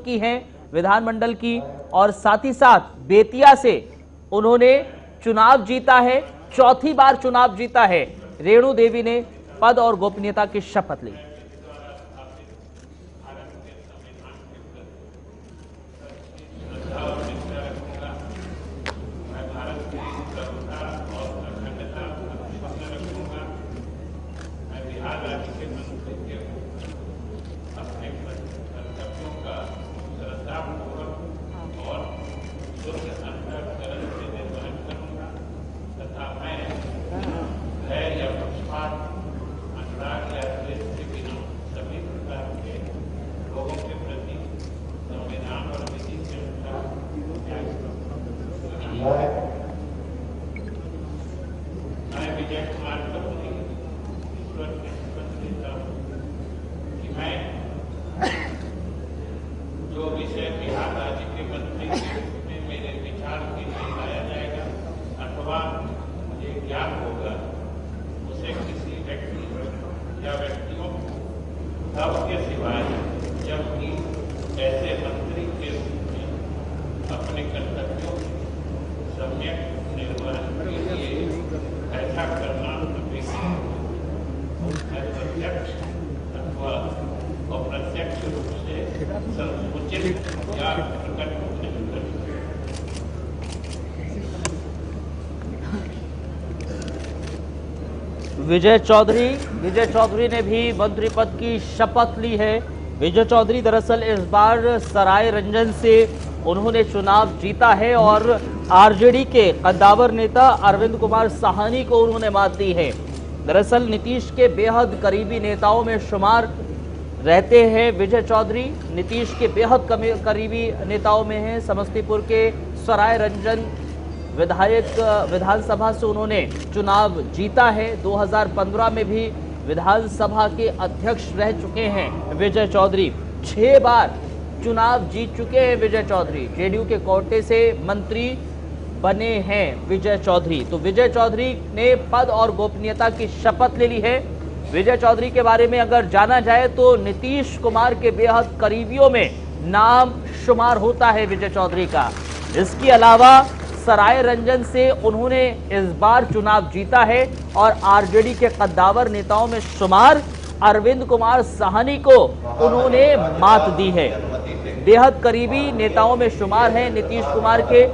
की हैं विधानमंडल की, और साथ ही साथ बेतिया से उन्होंने चुनाव जीता है, चौथी बार चुनाव जीता है। रेणु देवी ने पद और गोपनीयता की शपथ ली। मैं विजय कुमार कपूरी ईश्वर के शपथ लेता हूँ कि मैं जो विषय बिहार राज्य के मंत्री के रूप में मेरे विचार के लिए लाया जाएगा अथवा मुझे ज्ञान होगा, उसे किसी व्यक्ति या व्यक्तियों को तब के सिवाय जबकि ऐसे मंत्री के रूप में अपने कर्तव्यों सम्यक निर्वहन के लिए ऐसा करना प्रत्यक्ष अथवा अप्रत्यक्ष रूप से संकुचित या प्रकट नहीं करता। विजय चौधरी ने भी मंत्री पद की शपथ ली है। विजय चौधरी दरअसल इस बार सराय रंजन से उन्होंने चुनाव जीता है और आरजेडी के कद्दावर नेता अरविंद कुमार साहनी को उन्होंने मात दी है। दरअसल नीतीश के बेहद करीबी नेताओं में शुमार रहते हैं विजय चौधरी। नीतीश के बेहद करीबी नेताओं में हैं। समस्तीपुर के सराय रंजन विधानसभा से उन्होंने चुनाव जीता है। 2015 में भी विधानसभा के अध्यक्ष रह चुके हैं विजय चौधरी। 6 बार चुनाव जीत चुके हैं विजय चौधरी। जेडीयू के कोटे से मंत्री बने हैं विजय चौधरी। तो विजय चौधरी ने पद और गोपनीयता की शपथ ले ली है। विजय चौधरी के बारे में अगर जाना जाए तो नीतीश कुमार के बेहद करीबियों में नाम शुमार होता है विजय चौधरी का। इसके अलावा सराय रंजन से उन्होंने इस बार चुनाव जीता है और आरजेडी के कद्दावर नेताओं में शुमार अरविंद कुमार साहनी को उन्होंने मात दी है। बेहद करीबी नेताओं में शुमार हैं नीतीश कुमार के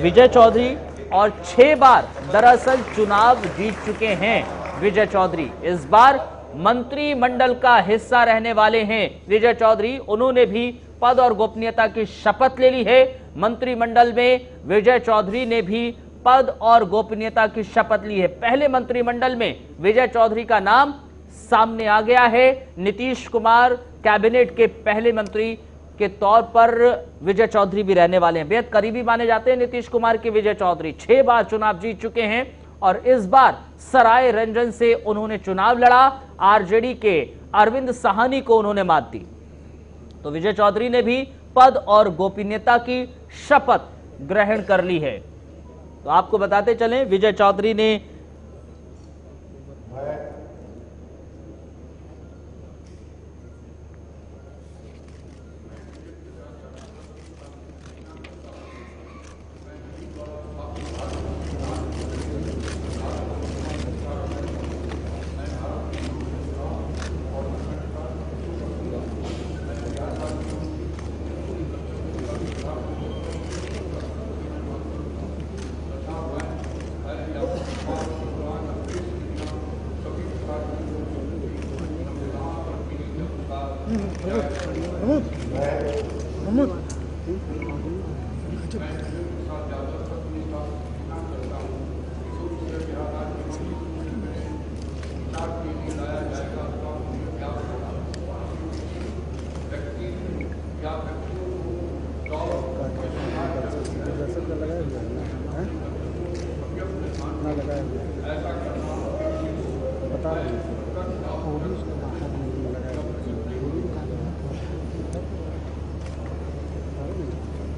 विजय चौधरी और 6 बार दरअसल चुनाव जीत चुके हैं विजय चौधरी। इस बार मंत्रिमंडल का हिस्सा रहने वाले हैं विजय चौधरी। उन्होंने भी पद और गोपनीयता की शपथ ले ली है। मंत्रिमंडल में विजय चौधरी ने भी पद और गोपनीयता की शपथ ली है। पहले मंत्रिमंडल में विजय चौधरी का नाम सामने आ गया है। नीतीश कुमार कैबिनेट के पहले मंत्री के तौर पर विजय चौधरी भी रहने वाले हैं। बेहद करीबी माने जाते हैं नीतीश कुमार के विजय चौधरी। 6 बार चुनाव जीत चुके हैं और इस बार सराय रंजन से उन्होंने चुनाव लड़ा। आरजेडी के अरविंद साहनी को उन्होंने मात दी। तो विजय चौधरी ने भी पद और गोपनीयता की शपथ ग्रहण कर ली है। तो आपको बताते चलें विजय चौधरी ने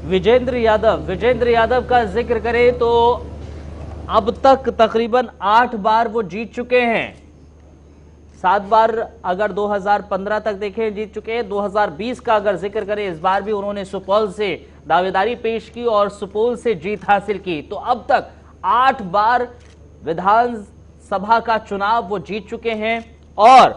विजेंद्र यादव का जिक्र करें तो अब तक तकरीबन 8 बार वो जीत चुके हैं। 7 बार अगर 2015 तक देखें जीत चुके हैं। 2020 का अगर जिक्र करें, इस बार भी उन्होंने सुपौल से दावेदारी पेश की और सुपौल से जीत हासिल की। तो अब तक 8 बार विधानसभा का चुनाव वो जीत चुके हैं और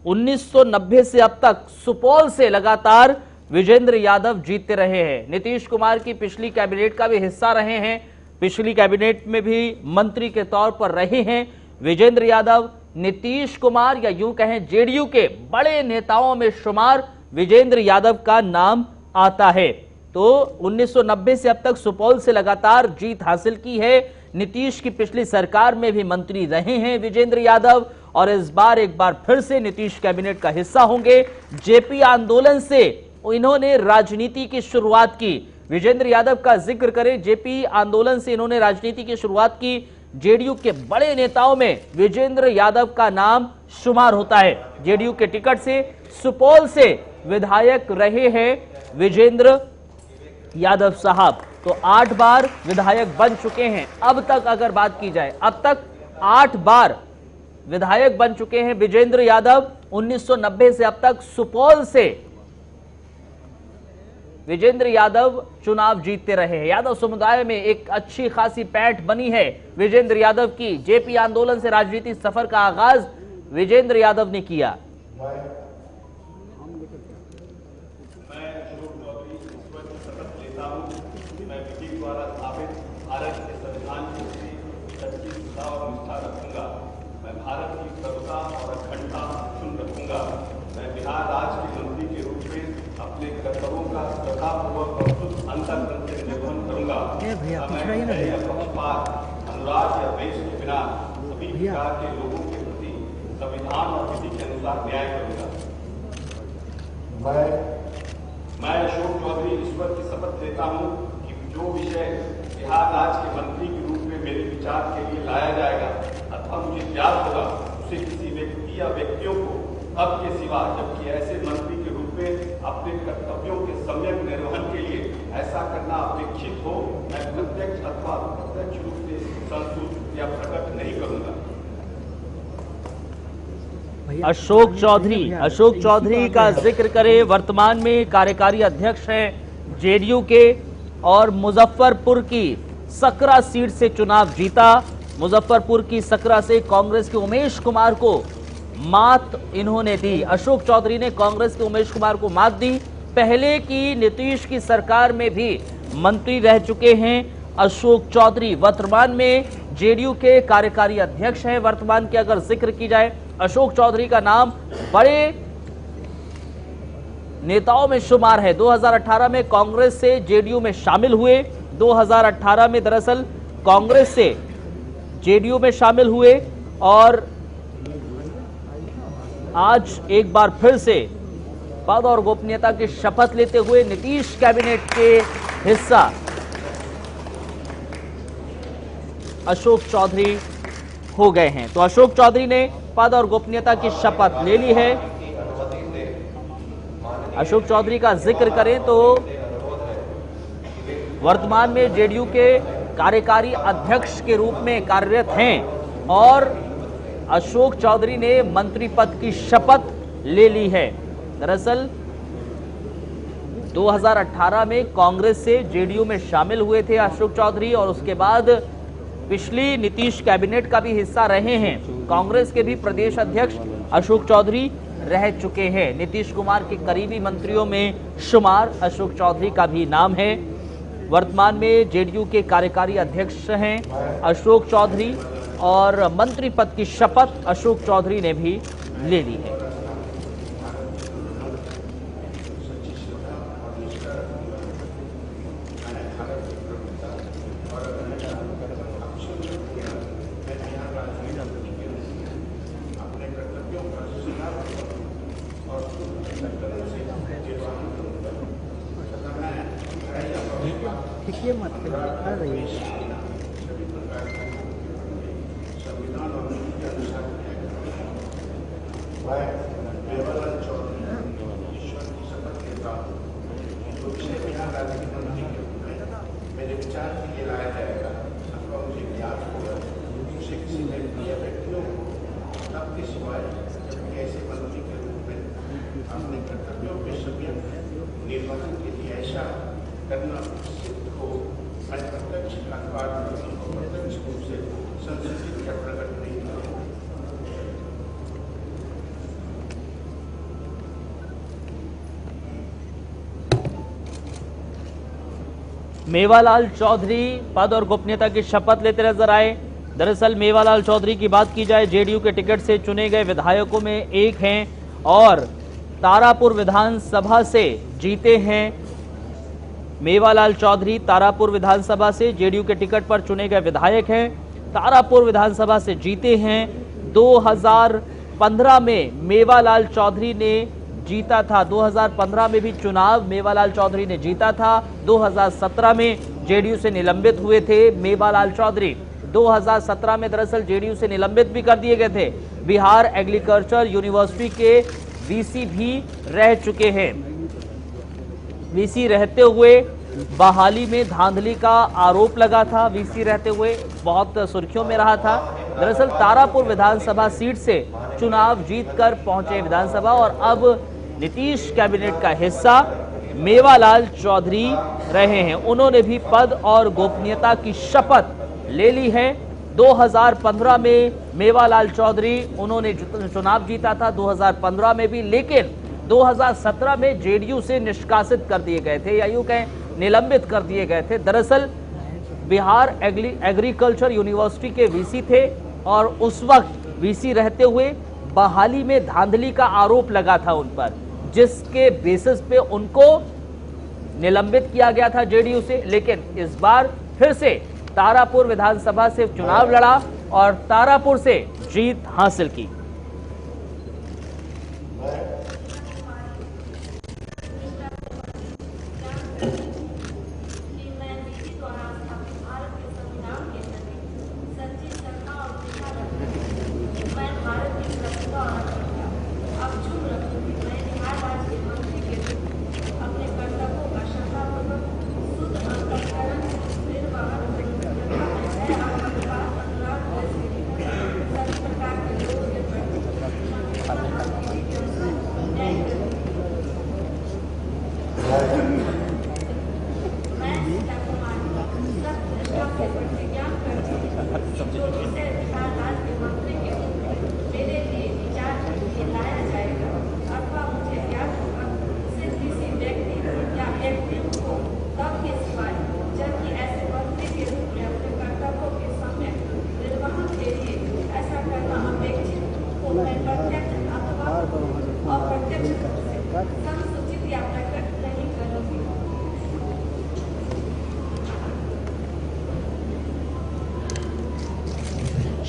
1990 से अब तक सुपौल से लगातार विजेंद्र यादव जीतते रहे हैं। नीतीश कुमार की पिछली कैबिनेट का भी हिस्सा रहे हैं, पिछली कैबिनेट में भी मंत्री के तौर पर रहे हैं विजेंद्र यादव। नीतीश कुमार या यूं कहें जेडीयू के बड़े नेताओं में शुमार विजेंद्र यादव का नाम आता है। तो 1990 से अब तक सुपौल से लगातार जीत हासिल की है। नीतीश की पिछली सरकार में भी मंत्री रहे हैं विजेंद्र यादव और इस बार एक बार फिर से नीतीश कैबिनेट का हिस्सा होंगे। जेपी आंदोलन से इन्होंने राजनीति की शुरुआत की। विजेंद्र यादव का जिक्र करें, जेपी आंदोलन से इन्होंने राजनीति की शुरुआत की। जेडीयू के बड़े नेताओं में विजेंद्र यादव का नाम शुमार होता है। जेडीयू के टिकट से सुपौल से विधायक रहे हैं विजेंद्र यादव साहब। तो 8 बार विधायक बन चुके हैं। अब तक अगर बात की जाए, अब तक 8 बार विधायक बन चुके हैं विजेंद्र यादव। 1990 से अब तक सुपौल से विजेंद्र यादव चुनाव जीतते रहे हैं। यादव समुदाय में एक अच्छी खासी पैठ बनी है विजेंद्र यादव की। जेपी आंदोलन से राजनीतिक सफर का आगाज विजेंद्र यादव ने किया। भारत की प्रभुता और अखंडता सुन रखूंगा। मैं बिहार राज्य के मंत्री के रूप में अपने कर्तव्यों का श्रद्धापूर्वक और शुद्ध अंतःकरण से निर्वहन करूंगा। मैं पक्षपात, अनुराग या द्वेष के बिना सभी प्रकार के लोगों के प्रति संविधान और विधि के अनुसार न्याय करूंगा। मैं अशोक चौधरी ईश्वर की शपथ लेता हूँ कि जो विषय बिहार राज्य के मंत्री के रूप में मेरे विचार के लिए लाया जाएगा अथवा मुझे ज्ञात होगा, उसे किसी व्यक्ति या व्यक्तियों को अब के सिवा, जबकि ऐसे मंत्री के रूप में अपने कर्तव्यों के सम्यक निर्वहन के लिए ऐसा करना अपेक्षित हो, मैं प्रत्यक्ष अथवा अप्रत्यक्ष रूप से संसूचित या प्रकट नहीं करूंगा। अशोक चौधरी का जिक्र करें, वर्तमान में कार्यकारी अध्यक्ष हैं जेडीयू के और मुजफ्फरपुर की सकरा सीट से चुनाव जीता। मुजफ्फरपुर की सकरा से कांग्रेस के उमेश कुमार को मात इन्होंने दी। अशोक चौधरी ने कांग्रेस के उमेश कुमार को मात दी। पहले की नीतीश की सरकार में भी मंत्री रह चुके हैं अशोक चौधरी। वर्तमान में जेडीयू के कार्यकारी अध्यक्ष हैं। वर्तमान की अगर जिक्र की जाए, अशोक चौधरी का नाम बड़े नेताओं में शुमार है। 2018 में कांग्रेस से जेडीयू में शामिल हुए। 2018 में दरअसल कांग्रेस से जेडीयू में शामिल हुए और आज एक बार फिर से पद और गोपनीयता की शपथ लेते हुए नीतीश कैबिनेट के हिस्सा अशोक चौधरी हो गए हैं। तो अशोक चौधरी ने पद और गोपनीयता की शपथ ले ली है। अशोक चौधरी का जिक्र करें तो वर्तमान में जेडीयू के कार्यकारी अध्यक्ष के रूप में कार्यरत हैं और अशोक चौधरी ने मंत्री पद की शपथ ले ली है। दरअसल 2018 में कांग्रेस से जेडीयू में शामिल हुए थे अशोक चौधरी और उसके बाद पिछली नीतीश कैबिनेट का भी हिस्सा रहे हैं। कांग्रेस के भी प्रदेश अध्यक्ष अशोक चौधरी रह चुके हैं। नीतीश कुमार के करीबी मंत्रियों में शुमार अशोक चौधरी का भी नाम है। वर्तमान में जेडीयू के कार्यकारी अध्यक्ष हैं अशोक चौधरी और मंत्री पद की शपथ अशोक चौधरी ने भी ले ली है। ये मत कर रही है। मेरे विचार के लिए लाया जाएगा अथवा मुझे ज्ञात होगा, उसे किसी व्यक्ति या व्यक्तियों को तब के सिवाय ऐसा करना सिद्ध हो अप्रत्यक्ष अथवा प्रत्यक्ष रूप से संस्कृति का प्रकट नहीं हो। मेवालाल चौधरी पद और गोपनीयता की शपथ लेते नजर आए। दरअसल मेवालाल चौधरी की बात की जाए, जेडीयू के टिकट से चुने गए विधायकों में एक हैं और तारापुर विधानसभा से जीते हैं। मेवालाल चौधरी तारापुर विधानसभा से जेडीयू के टिकट पर चुने गए विधायक हैं। तारापुर विधानसभा से जीते हैं। 2015 में मेवालाल चौधरी ने जीता था। 2015 में भी चुनाव मेवालाल चौधरी ने जीता था। 2017 में जेडीयू से निलंबित हुए थे मेवालाल चौधरी। 2017 में दरअसल जेडीयू से निलंबित भी कर दिए गए थे। बिहार एग्रीकल्चर यूनिवर्सिटी के वीसी भी रह चुके हैं। वीसी रहते हुए बहाली में धांधली का आरोप लगा था। वीसी रहते हुए बहुत सुर्खियों में रहा था। दरअसल तारापुर विधानसभा सीट से चुनाव जीतकर पहुंचे विधानसभा और अब नीतीश कैबिनेट का हिस्सा मेवालाल चौधरी रहे हैं। उन्होंने भी पद और गोपनीयता की शपथ ले ली है। 2015 में मेवालाल चौधरी उन्होंने चुनाव जीता था 2015 में भी, लेकिन 2017 में जेडीयू से निष्कासित कर दिए गए थे या यूं कहें निलंबित कर दिए गए थे। दरअसल बिहार एग्रीकल्चर यूनिवर्सिटी के वीसी थे और उस वक्त वीसी रहते हुए बहाली में धांधली का आरोप लगा था उन पर, जिसके बेसिस पे उनको निलंबित किया गया था जेडीयू से। लेकिन इस बार फिर से तारापुर विधानसभा से चुनाव लड़ा और तारापुर से जीत हासिल की।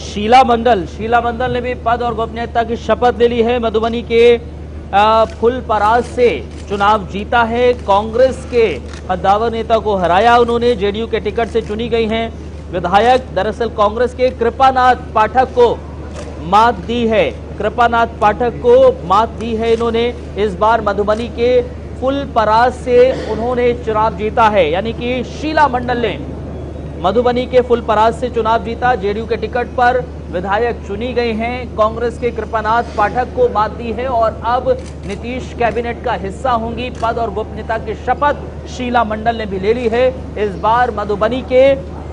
शीला मंडल ने भी पद और गोपनीयता की शपथ ले ली है। मधुबनी के फुलपरास से चुनाव जीता है। कांग्रेस के कद्दावर नेता को हराया उन्होंने। जेडीयू के टिकट से चुनी गई हैं विधायक। दरअसल कांग्रेस के कृपानाथ पाठक को मात दी है। कृपानाथ पाठक को मात दी है इन्होंने। इस बार मधुबनी के फुलपरास से उन्होंने चुनाव जीता है, यानी कि शीला मंडल ने मधुबनी के फुलपरास से चुनाव जीता। जेडीयू के टिकट पर विधायक चुनी गई हैं। कांग्रेस के कृपानाथ पाठक को मात दी है और अब नीतीश कैबिनेट का हिस्सा होंगी। पद और गोपनीयता की शपथ शीला मंडल ने भी ले ली है। इस बार मधुबनी के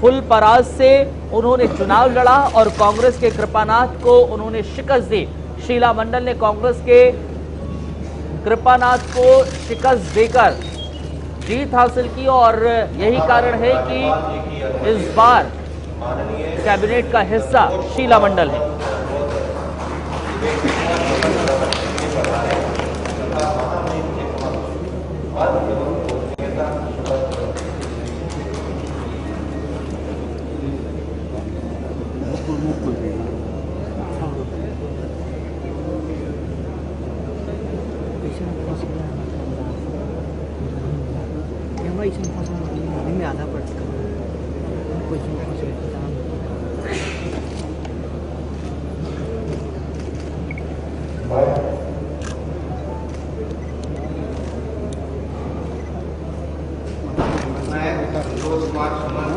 फुलपरास से उन्होंने चुनाव लड़ा और कांग्रेस के कृपानाथ को उन्होंने शिकस्त दी। शीला मंडल ने कांग्रेस के कृपानाथ को शिकस्त देकर जीत हासिल की और यही कारण है कि इस बार कैबिनेट का हिस्सा शीला मंडल है। में आधा पड़ता मैं मनोज कुमार सुमन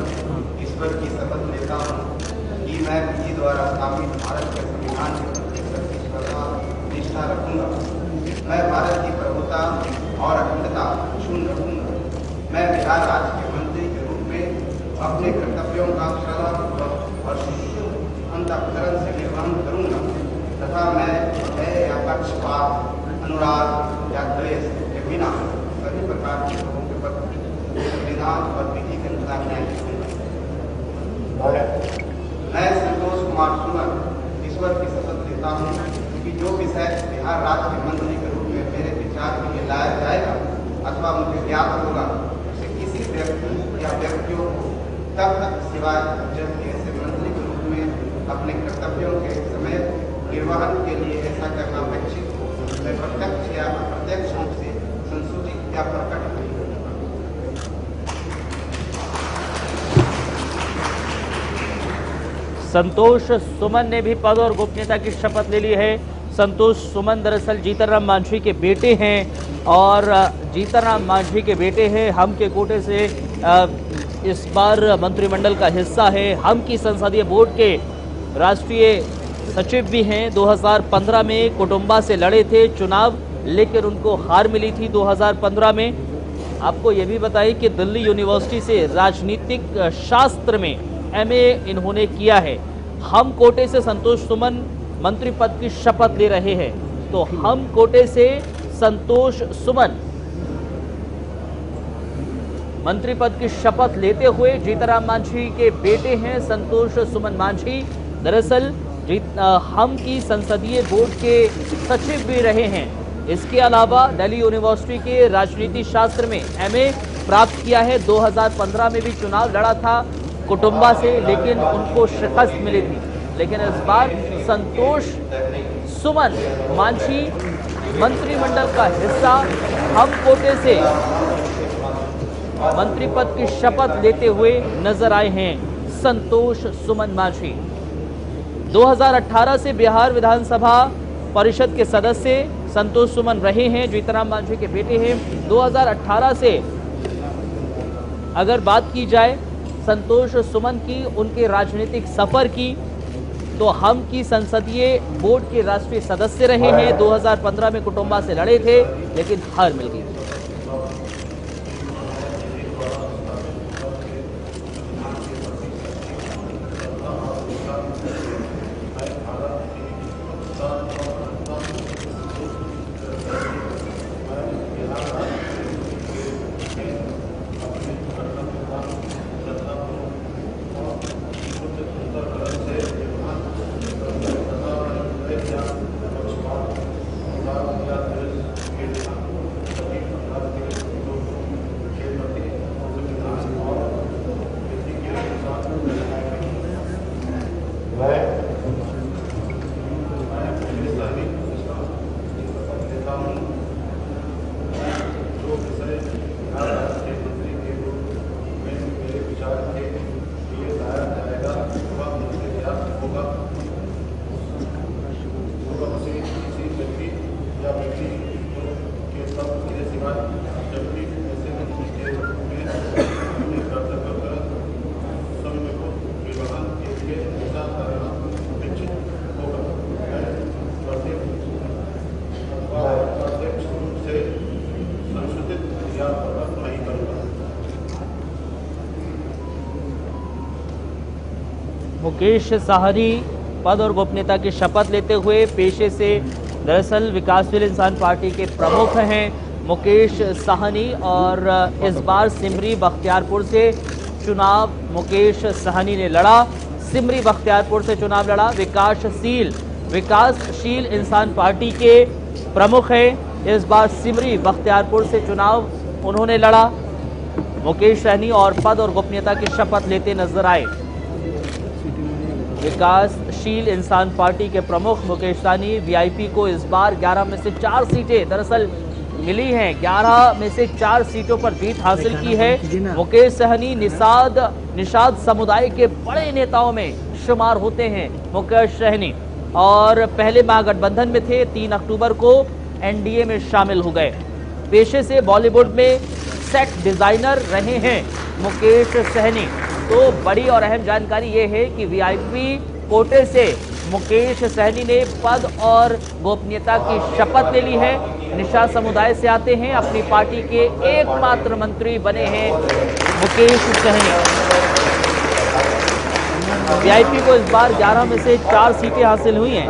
ईश्वर की शपथ लेता हूँ कि मैं विधि द्वारा स्थापित भारत के संविधान के प्रति सच्ची श्रद्धा निष्ठा रखूंगा। मैं भारत की प्रभुता और अखंडता क्षुण्ण रखूंगा। बिहार राज्य के मंत्री के रूप में अपने कर्तव्यों का श्रद्धापूर्वक और अंतःकरण से निर्वहन करूंगा तथा मैं भय या पक्षपात, अनुराग या द्वेष के बिना सभी प्रकार के लोगों के प्रति संविधान और विधि के अनुसार न्याय करूंगा। मैं संतोष कुमार सुमन ईश्वर की शपथ लेता हूँ कि जो विषय बिहार राज्य के मंत्री के रूप में मेरे विचार के लिए लाया जाएगा अथवा मुझे ज्ञात होगा उसे किसी व्यक्ति या व्यक्तियों को तब तक सिवाय जब ऐसे मंत्री के रूप में अपने कर्तव्यों के समय निर्वहन के लिए ऐसा करना अपेक्षित हो, मैं प्रत्यक्ष या अप्रत्यक्ष रूप से संसूचित या प्रकट नहीं करूँगा। संतोष सुमन ने भी पद और गोपनीयता की शपथ ले ली है। संतोष सुमन दरअसल जीतनराम मांझी के बेटे हैं और जीतनराम मांझी के बेटे हैं। हम के कोटे से इस बार मंत्रिमंडल का हिस्सा है। हम की संसदीय बोर्ड के राष्ट्रीय सचिव भी हैं। 2015 में कुटुंबा से लड़े थे चुनाव, लेकिन उनको हार मिली थी 2015 में। आपको ये भी बताइए कि दिल्ली यूनिवर्सिटी से राजनीतिक शास्त्र में एमए इन्होंने किया है। हम कोटे से संतोष सुमन मंत्री पद की शपथ ले रहे हैं। तो हम कोटे से संतोष सुमन मंत्री पद की शपथ लेते हुए जीतनराम मांझी के बेटे हैं संतोष सुमन मांझी। दरअसल हम की संसदीय बोर्ड के सचिव भी रहे हैं। इसके अलावा दिल्ली यूनिवर्सिटी के राजनीति शास्त्र में एमए प्राप्त किया है। 2015 में भी चुनाव लड़ा था कुटुंबा से, लेकिन उनको शिकस्त मिली थी। लेकिन इस बार संतोष सुमन मांझी मंत्रिमंडल का हिस्सा हम कोटे से मंत्री पद की शपथ लेते हुए नजर आए हैं संतोष सुमन मांझी। 2018 से बिहार विधानसभा परिषद के सदस्य संतोष सुमन रहे हैं, जीतनराम मांझी के बेटे हैं। 2018 से अगर बात की जाए संतोष सुमन की, उनके राजनीतिक सफर की, तो हम की संसदीय बोर्ड के राष्ट्रीय सदस्य रहे हैं। 2015 में कुटुंबा से लड़े थे, लेकिन हार मिल गई। मुकेश साहनी पद और गोपनीयता की शपथ लेते हुए पेशे से दरअसल विकासशील इंसान पार्टी के प्रमुख हैं मुकेश साहनी, और इस बार सिमरी बख्तियारपुर से चुनाव मुकेश साहनी ने लड़ा। सिमरी बख्तियारपुर से चुनाव लड़ा। विकासशील इंसान पार्टी के प्रमुख हैं। इस बार सिमरी बख्तियारपुर से चुनाव उन्होंने लड़ा। मुकेश साहनी और पद और गोपनीयता की शपथ लेते नजर आए। विकासशील इंसान पार्टी के प्रमुख मुकेश साहनी वीआईपी को इस बार 11 में से 4 सीटें दरअसल मिली हैं। 11 में से 4 सीटों पर जीत हासिल की है। मुकेश साहनी निषाद समुदाय के बड़े नेताओं में शुमार होते हैं। मुकेश साहनी और पहले महागठबंधन में थे, 3 अक्टूबर को एनडीए में शामिल हो गए। पेशे से बॉलीवुड में सेट डिजाइनर रहे हैं मुकेश साहनी। तो बड़ी और अहम जानकारी ये है कि वीआईपी कोटे से मुकेश सहनी ने पद और गोपनीयता की शपथ ले ली है। निषाद समुदाय से आते हैं, अपनी पार्टी के एकमात्र मंत्री बने हैं मुकेश सहनी। वीआईपी को इस बार 11 में से 4 सीटें हासिल हुई हैं।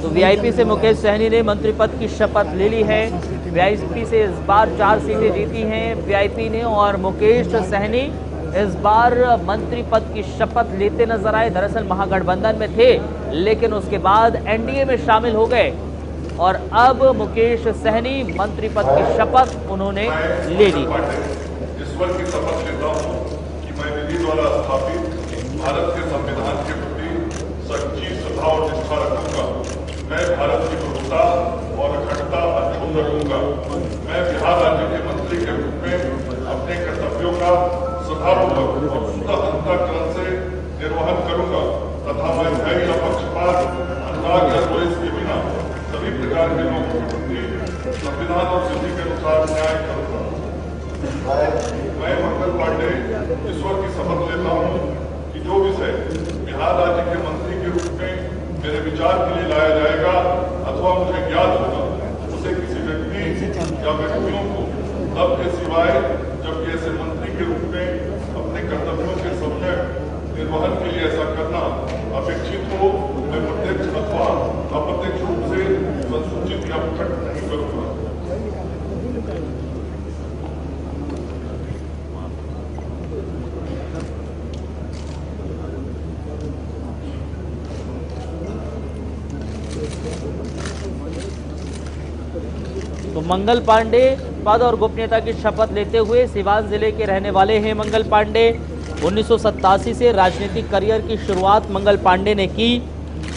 तो वीआईपी से मुकेश सहनी ने मंत्री पद की शपथ ले ली है। वीआईपी से इस बार 4 सीटें जीती हैं वीआईपी ने, और मुकेश सहनी इस बार मंत्री पद की शपथ लेते नजर आए। दरअसल महागठबंधन में थे, लेकिन उसके बाद एनडीए में शामिल हो गए और अब मुकेश सहनी मंत्री पद की शपथ उन्होंने ले ली। ईश्वर की शपथ लेता हूँ कि मैं विधि द्वारा स्थापित भारत के संविधान के प्रति सच्ची श्रद्धा और निष्ठा रखूंगा। मैं भारत की प्रभुता और अखंडता अक्षुण्ण रखूंगा। मैं बिहार राज्य के मंत्री के रूप में अपने कर्तव्यों का श्रद्धापूर्वक और शुद्ध अंतःकरण से निर्वहन करूंगा तथा मैं भय या पक्षपात, अनुराग या द्वेष के बिना सभी प्रकार के लोगों के प्रति संविधान और विधि के अनुसार न्याय करूंगा। मैं मंगल पांडे ईश्वर की शपथ लेता हूँ कि जो विषय बिहार राज्य के मंत्री के रूप में मेरे विचार के लिए लाया जाएगा अथवा मुझे ज्ञात होगा, उसे किसी व्यक्ति या व्यक्तियों को तब के सिवाय जबकि ऐसे मंत्री के रूप में अपने कर्तव्यों के सम्यक निर्वहन के लिए ऐसा करना अपेक्षित हो, मैं प्रत्यक्ष अथवा अप्रत्यक्ष रूप से संसूचित या प्रकट नहीं करूंगा। तो मंगल पांडे पद और गोपनीयता की शपथ लेते हुए सिवान जिले के रहने वाले हैं मंगल पांडे। 1987 से राजनीतिक करियर की शुरुआत मंगल पांडे ने की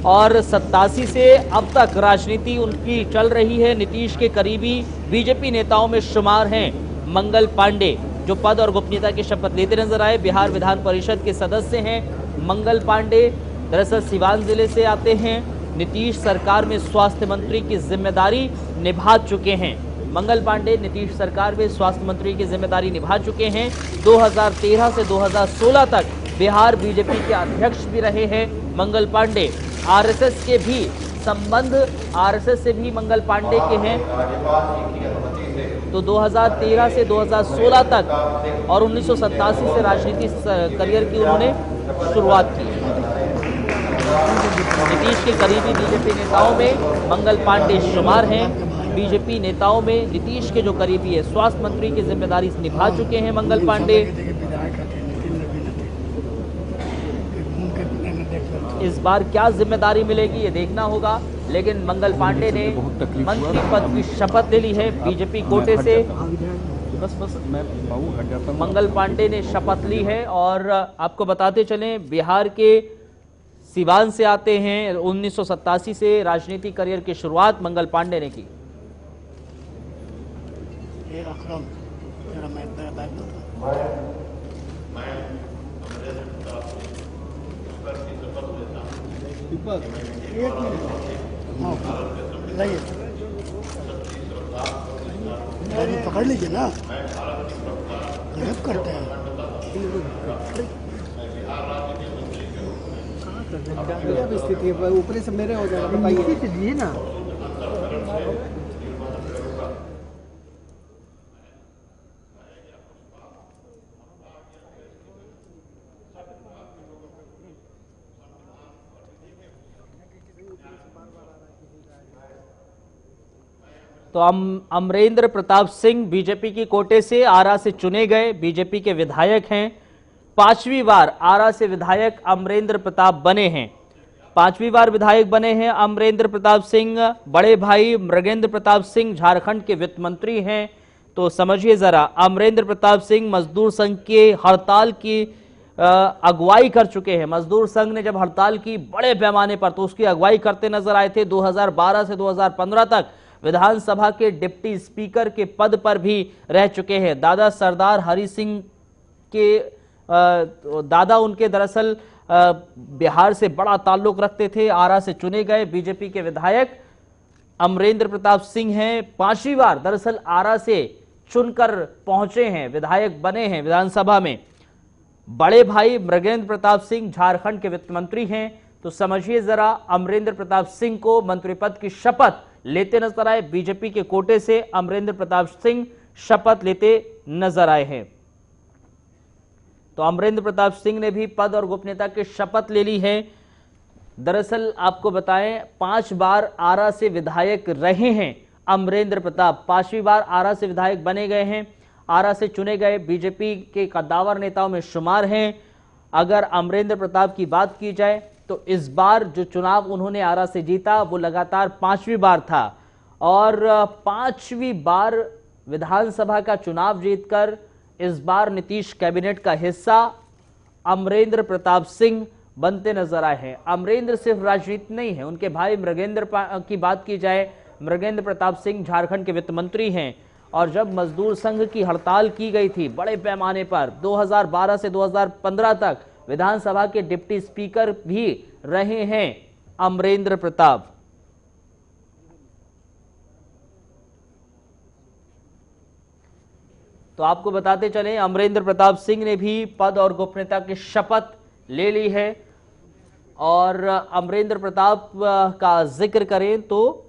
और 87 से अब तक राजनीति उनकी चल रही है। नीतीश के करीबी बीजेपी नेताओं में शुमार हैं मंगल पांडे, जो पद और गोपनीयता की शपथ लेते नजर आए। बिहार विधान परिषद के सदस्य हैं मंगल पांडे। दरअसल सिवान जिले से आते हैं। नीतीश सरकार में स्वास्थ्य मंत्री की जिम्मेदारी निभा चुके हैं मंगल पांडे। नीतीश सरकार में स्वास्थ्य मंत्री की जिम्मेदारी निभा चुके हैं। 2013 से 2016 तक बिहार बीजेपी के अध्यक्ष भी रहे हैं मंगल पांडे। आरएसएस के भी संबंध आरएसएस से भी मंगल पांडे के हैं। तो 2013 से 2016 तक और 1987 से राजनीति करियर की उन्होंने शुरुआत की। नीतीश के करीबी बीजेपी नेताओं में मंगल पांडे शुमार हैं। बीजेपी नेताओं में नीतीश के जो करीबी है, स्वास्थ्य मंत्री की जिम्मेदारी निभा चुके हैं मंगल पांडे। इस बार क्या जिम्मेदारी मिलेगी ये देखना होगा, लेकिन मंगल पांडे ने मंत्री पद की शपथ ले ली है बीजेपी कोटे से। मंगल पांडे ने शपथ ली है और आपको बताते चलें बिहार के सिवान से आते हैं। 1987 से राजनीतिक करियर की शुरुआत मंगल पांडे ने की। पकड़ लीजिए ना, गलत करते हैं। क्या स्थिति है, ऊपरी से मेरे हो जाएगा, बताइए ना। तो अमरेंद्र प्रताप सिंह बीजेपी की कोटे से आरा से चुने गए बीजेपी के विधायक हैं। 5वीं बार आरा से विधायक अमरेंद्र प्रताप बने हैं। 5वीं बार विधायक बने हैं अमरेंद्र प्रताप सिंह। बड़े भाई मृगेंद्र प्रताप सिंह झारखंड के वित्त मंत्री हैं। तो समझिए जरा, अमरेंद्र प्रताप सिंह मजदूर संघ के हड़ताल की अगुवाई कर चुके हैं। मजदूर संघ ने जब हड़ताल की बड़े पैमाने पर, तो उसकी अगुवाई करते नजर आए थे। 2012 से 2015 तक विधानसभा के डिप्टी स्पीकर के पद पर भी रह चुके हैं। दादा सरदार हरि सिंह के दादा उनके दरअसल बिहार से बड़ा ताल्लुक रखते थे। आरा से चुने गए बीजेपी के विधायक अमरेंद्र प्रताप सिंह हैं। 5वीं बार दरअसल आरा से चुनकर पहुंचे हैं, विधायक बने हैं विधानसभा में। बड़े भाई मृगेंद्र प्रताप सिंह झारखंड के वित्त मंत्री हैं, तो समझिए जरा, अमरेंद्र प्रताप सिंह को मंत्री पद की शपथ लेते नजर आए। बीजेपी के कोटे से अमरेंद्र प्रताप सिंह शपथ लेते नजर आए हैं। तो अमरेंद्र प्रताप सिंह ने भी पद और गोपनीयता की शपथ ले ली है। दरअसल आपको बताएं, 5 बार आरा से विधायक रहे हैं अमरेंद्र प्रताप, 5वीं बार आरा से विधायक बने गए हैं। आरा से चुने गए बीजेपी के कद्दावर नेताओं में शुमार हैं। अगर अमरेंद्र प्रताप की बात की जाए तो इस बार जो चुनाव उन्होंने आरा से जीता वो लगातार 5वीं बार था, और 5वीं बार विधानसभा का चुनाव जीतकर इस बार नीतीश कैबिनेट का हिस्सा अमरेंद्र प्रताप सिंह बनते नजर आए हैं। अमरेंद्र सिर्फ राजनीति नहीं है, उनके भाई मृगेंद्र की बात की जाए, मृगेंद्र प्रताप सिंह झारखंड के वित्त मंत्री हैं। और जब मजदूर संघ की हड़ताल की गई थी बड़े पैमाने पर, 2012 से 2015 तक विधानसभा के डिप्टी स्पीकर भी रहे हैं अमरेंद्र प्रताप। तो आपको बताते चलें, अमरेंद्र प्रताप सिंह ने भी पद और गोपनीयता की शपथ ले ली है। और अमरेंद्र प्रताप का जिक्र करें तो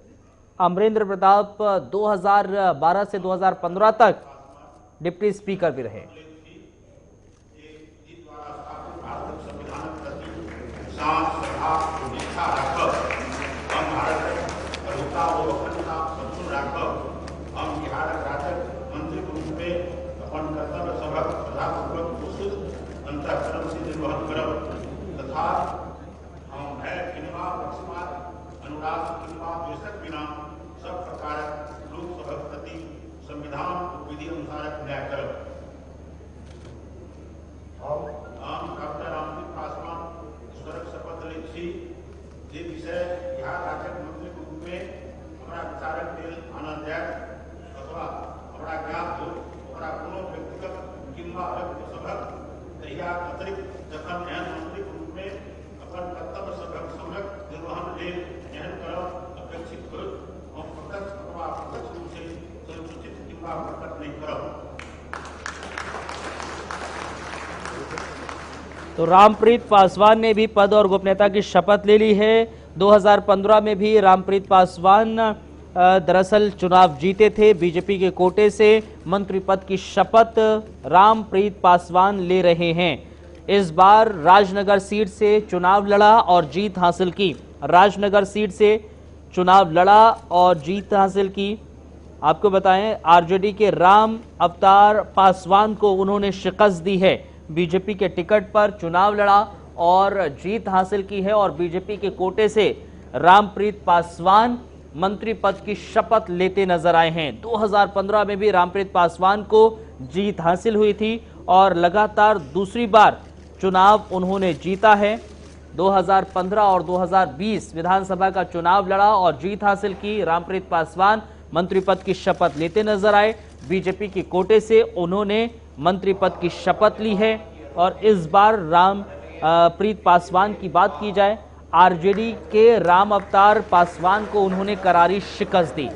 अमरेंद्र प्रताप 2012 से 2015 तक डिप्टी स्पीकर भी रहे। तो रामप्रीत पासवान ने भी पद और गोपनीयता की शपथ ले ली है। 2015 में भी रामप्रीत पासवान दरअसल चुनाव जीते थे बीजेपी के कोटे से। मंत्री पद की शपथ रामप्रीत पासवान ले रहे हैं। इस बार राजनगर सीट से चुनाव लड़ा और जीत हासिल की। राजनगर सीट से चुनाव लड़ा और जीत हासिल की। आपको बताएं, आरजेडी के राम अवतार पासवान को उन्होंने शिकस्त दी है। बीजेपी के टिकट पर चुनाव लड़ा और जीत हासिल की है, और बीजेपी के कोटे से रामप्रीत पासवान मंत्री पद की शपथ लेते नजर आए हैं। 2015 में भी रामप्रीत पासवान को जीत हासिल हुई थी और लगातार दूसरी बार चुनाव उन्होंने जीता है। 2015 और 2020 विधानसभा का चुनाव लड़ा और जीत हासिल की। रामप्रीत पासवान मंत्री पद की शपथ लेते नजर आए। बीजेपी के कोटे से उन्होंने मंत्री पद की शपथ ली है। और इस बार रामप्रीत पासवान की बात की जाए, आरजेडी के राम अवतार पासवान को उन्होंने करारी शिकस्त दी।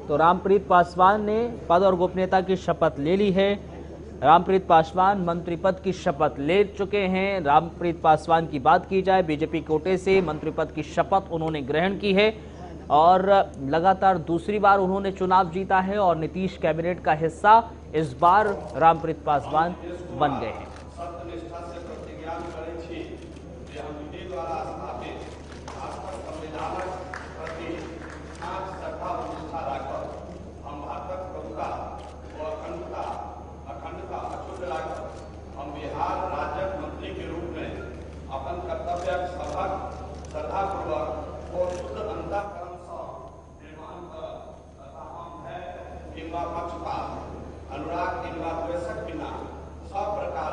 तो रामप्रीत पासवान ने पद और गोपनीयता की शपथ ले ली है। रामप्रीत पासवान मंत्री पद की शपथ ले चुके हैं। रामप्रीत पासवान की बात की जाए, बीजेपी कोटे से मंत्री पद की शपथ उन्होंने ग्रहण की है और लगातार दूसरी बार उन्होंने चुनाव जीता है और नीतीश कैबिनेट का हिस्सा इस बार रामप्रीत पासवान बन गए हैं। अनुराग इनका द्वेषक बिना सब प्रकार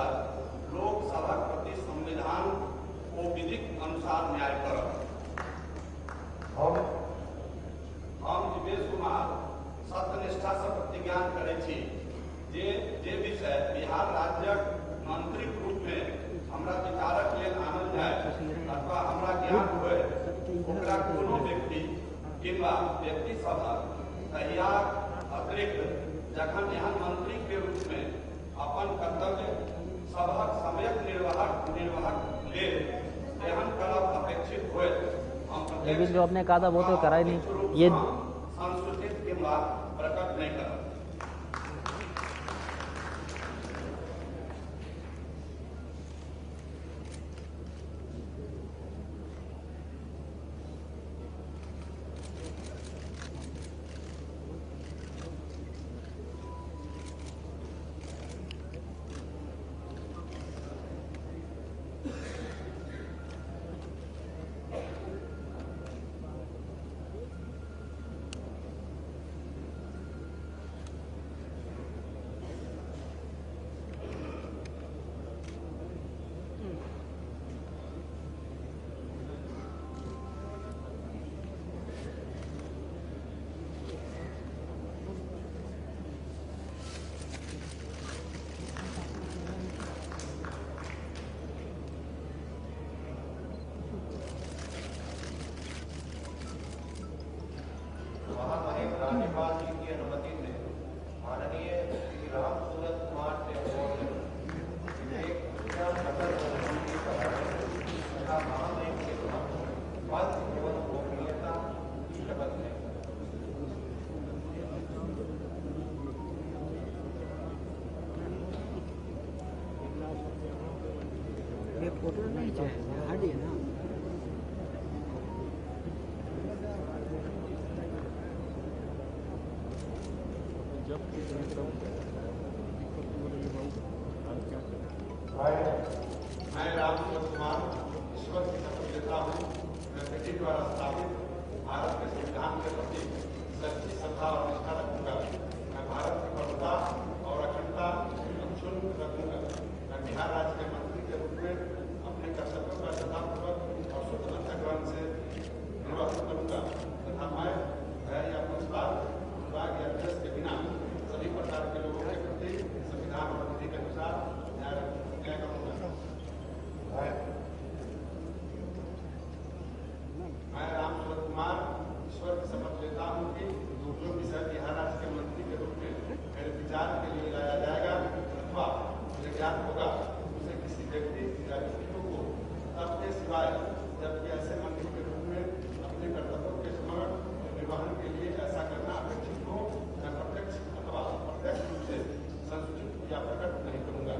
लोकसभा प्रति संविधान को विधिक अनुसार न्याय करब। हम जीवेश कुमार सत्यनिष्ठा से प्रतिज्ञा करै छी जे विषय बिहार राज्य व्यक्ति सभा तैयार अतिरिक्त जखन एहन मंत्री के रूप में अपन कर्तव्य सभक समयक निर्वाहक ले एहन करब अपेक्षित होए लेकिन जो आपने कहा था वो तो करा ही नहीं। ये संसूचित किंवा प्रकट नहीं करा। महामहिम राज्यपाल जी की अनुमति से माननीय श्री राम सूरत कुमार से विधेयक तथा महामहिम के पद एवं गोपनीयता की शपथ है। ये फोटो नहीं चाहिए, हार्ड है ना। मैं राम सूरत कुमार ईश्वर की शपथ लेता हूँ मैं विधि द्वारा स्थापित भारत के संविधान के प्रति सच्ची श्रद्धा और निष्ठा रखूंगा। मैं भारत की प्रभुता और अखंडता अक्षुण्ण रखूंगा। मैं बिहार राज्य के मंत्री के रूप में अपने कर्तव्यों का श्रद्धापूर्वक और स्वतंत्रता ग्रहण से निर्वाह करूंगा तथा मैं भय या पक्षपात विभाग या द्वेष के बिना सभी प्रकार के लोगों के प्रति संविधान और विधि के अनुसार न्याय करूंगा। मैं राम सूरत कुमार ईश्वर की शपथ लेता हूँ कि जो विषय बिहार राज्य के मंत्री के रूप में मेरे विचार के लिए लाया जाएगा अथवा मुझे ज्ञात होगा उसे किसी व्यक्ति या व्यक्तियों को तब के सिवाय जबकि ऐसे मंत्री के रूप में अपने कर्तव्यों के समरण निर्वहन के लिए ऐसा करना अपेक्षित हो मैं प्रत्यक्ष अथवा अप्रत्यक्ष रूप से संसूचित या प्रकट नहीं करूंगा।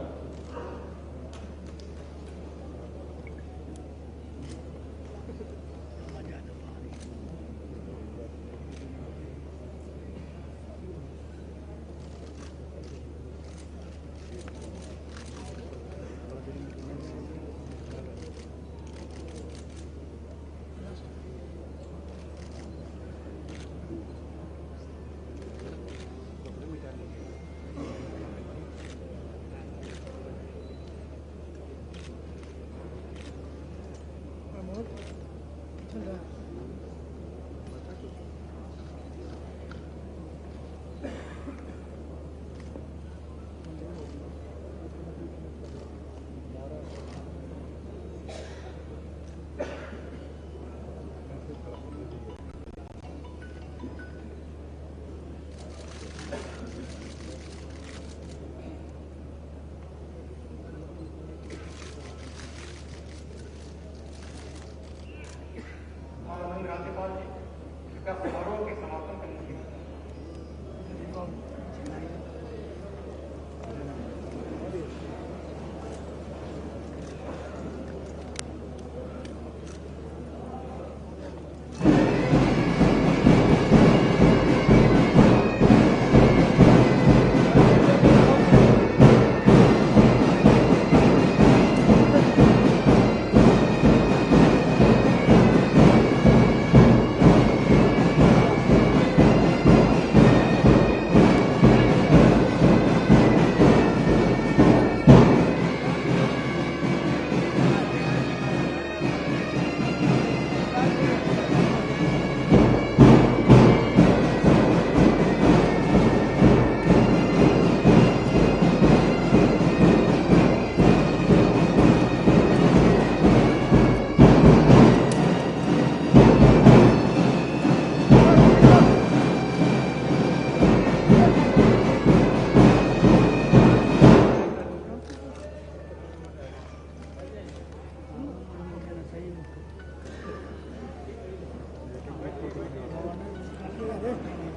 नहीं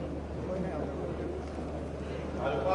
कोई नहीं होगा। अल्फा